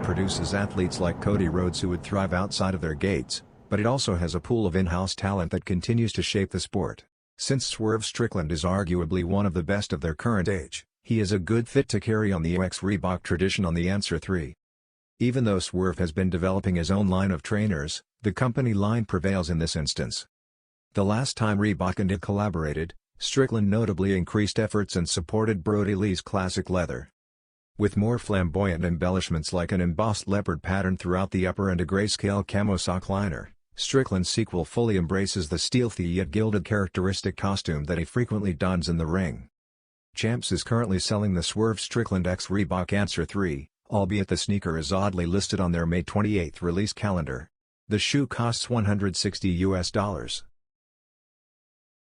produces athletes like Cody Rhodes who would thrive outside of their gates, but it also has a pool of in-house talent that continues to shape the sport. Since Swerve Strickland is arguably one of the best of their current age, he is a good fit to carry on the ex-Reebok tradition on the Answer 3. Even though Swerve has been developing his own line of trainers, the company line prevails in this instance. The last time Reebok and it collaborated, Strickland notably increased efforts and supported Brody Lee's classic leather. With more flamboyant embellishments like an embossed leopard pattern throughout the upper and a grayscale camo sock liner, Strickland's sequel fully embraces the stelthy yet gilded characteristic costume that he frequently dons in the ring. Champs is currently selling the Swerve Strickland x Reebok Answer 3, albeit the sneaker is oddly listed on their May 28 release calendar. The shoe costs $160.